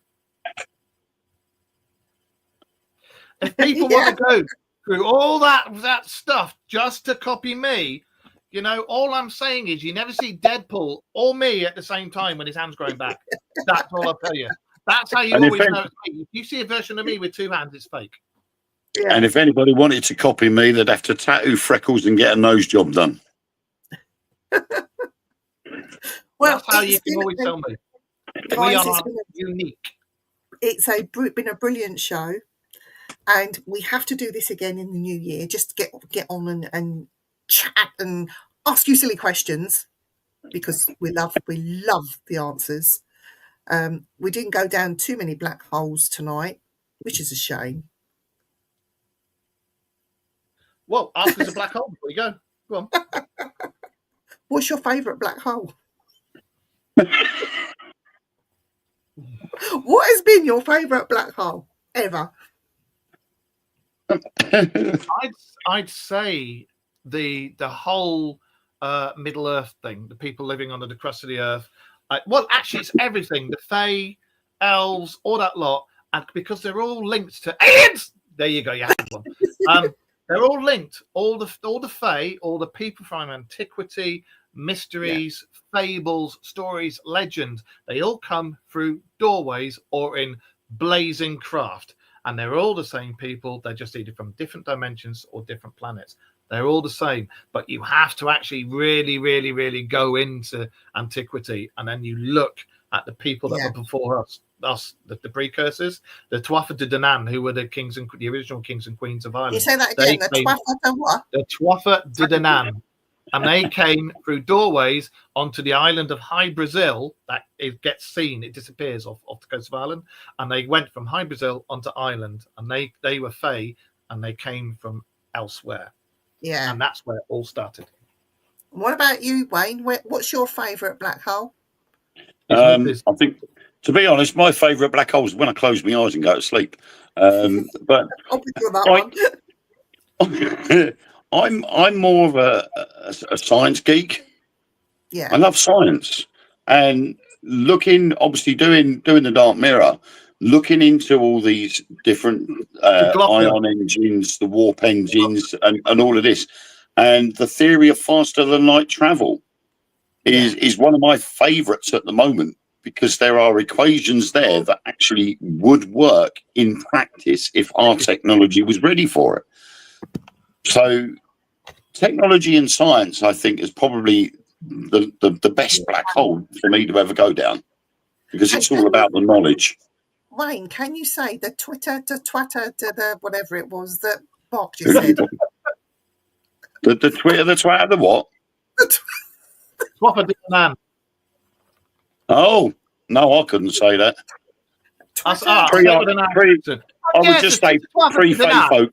if people want to go through all that stuff just to copy me, you know, all I'm saying is you never see Deadpool or me at the same time when his hand's growing back. That's all I'll tell you. That's how you always know it's me. If you see a version of me with two hands, it's fake. Yeah. And if anybody wanted to copy me, they'd have to tattoo freckles and get a nose job done. Well, that's how you can always tell me. We are unique. It's been a brilliant show, and we have to do this again in the new year. Just get on and chat and ask you silly questions, because we love the answers. We didn't go down too many black holes tonight, which is a shame. Well, ask us a black hole before you go. Go on. What's your favourite black hole? What has been your favourite black hole ever? I'd say the whole Middle Earth thing, the people living under the crust of the earth. Well, actually, it's everything. The Fae, elves, all that lot, and because they're all linked to aliens. There you go. You had one. They're all linked. All the Fae, all the people from antiquity, mysteries, fables, stories, legends. They all come through doorways or in blazing craft, and they're all the same people. They're just either from different dimensions or different planets. They're all the same, but you have to actually really, really, really go into antiquity, and then you look at the people that were before us, the precursors, the Tuatha De Danann, who were the original kings and queens of Ireland. You say that again. The Tuatha De what? The Tuatha De Danann. And they came through doorways onto the island of High Brazil. That it gets seen, it disappears off the coast of Ireland. And they went from High Brazil onto Ireland, and they were Fae, and they came from elsewhere. Yeah. And that's where it all started. What about you, Wayne? What's your favourite black hole? I think, to be honest, my favourite black hole is when I close my eyes and go to sleep. But I'll pick you on that one. I'm more of a science geek. Yeah, I love science, and obviously doing the Dark Mirror, looking into all these different ion engines, the warp engines, and all of this, and the theory of faster than light travel is one of my favourites at the moment, because there are equations there that actually would work in practice if our technology was ready for it. So technology and science, I think, is probably the best black hole for me to ever go down, because it's all about the knowledge. Wayne, can you say the Twitter to the whatever it was that Bob just said? the Twitter, the Twitter, the what? Tuatha De Danann. Oh, no, I couldn't say that. I would just say pre-Fae folk.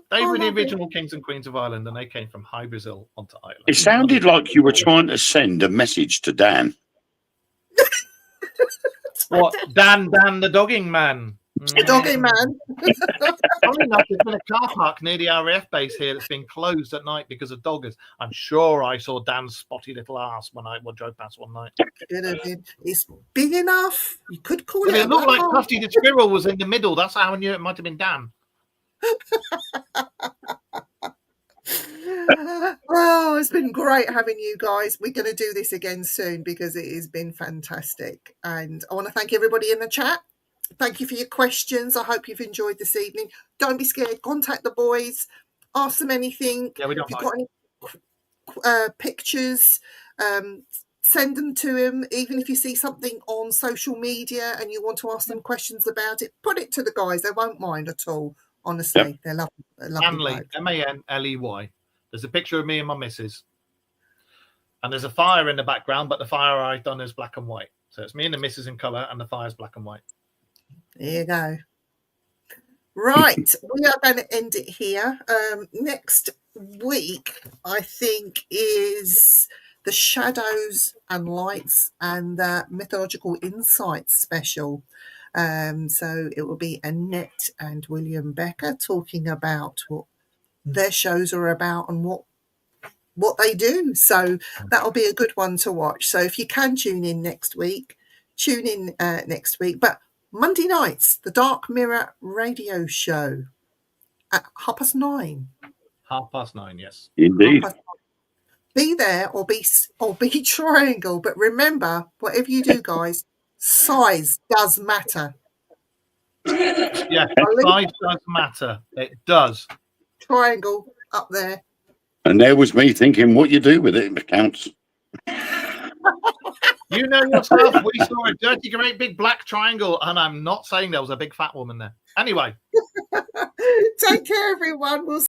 They were the original kings and queens of Ireland, and they came from High Brazil onto Ireland. It sounded like you were trying to send a message to Dan. What? Dan the dogging man. The doggy man. Funny enough, there's been a car park near the RAF base here that's been closed at night because of doggers. I'm sure I saw Dan's spotty little ass when I drove past one night. Could have been. It's big enough. You could call Well, it. it looked like Tufty the squirrel was in the middle. That's how I knew it might have been Dan. Well, it's been great having you guys. We're going to do this again soon because it has been fantastic. And I want to thank everybody in the chat. Thank you for your questions. I hope you've enjoyed this evening. Don't be scared. Contact the boys. Ask them anything. Yeah, we don't If you've got any pictures, send them to him. Even if you see something on social media and you want to ask them questions about it, put it to the guys. They won't mind at all. Honestly, Yep. they're lovely. Manley, blokes. Manley. There's a picture of me and my missus. And there's a fire in the background, but the fire I've done is black and white. So it's me and the missus in colour and the fire's black and white. There you go. Right, we are going to end it here. Next week, I think, is the Shadows and Lights and the Mythological Insights special. So it will be Annette and William Becker talking about what their shows are about and what they do. So that'll be a good one to watch. So if you can tune in next week, tune in next week. But Monday nights, the Dark Mirror radio show at 9:30. 9:30, yes. Indeed. Be there or be triangle. But remember, whatever you do, guys, size does matter. Yeah, size does matter. It does. Triangle up there. And there was me thinking, what you do with it counts. You know yourself, we saw a dirty, great big black triangle, and I'm not saying there was a big fat woman there. Anyway. Take care, everyone. We'll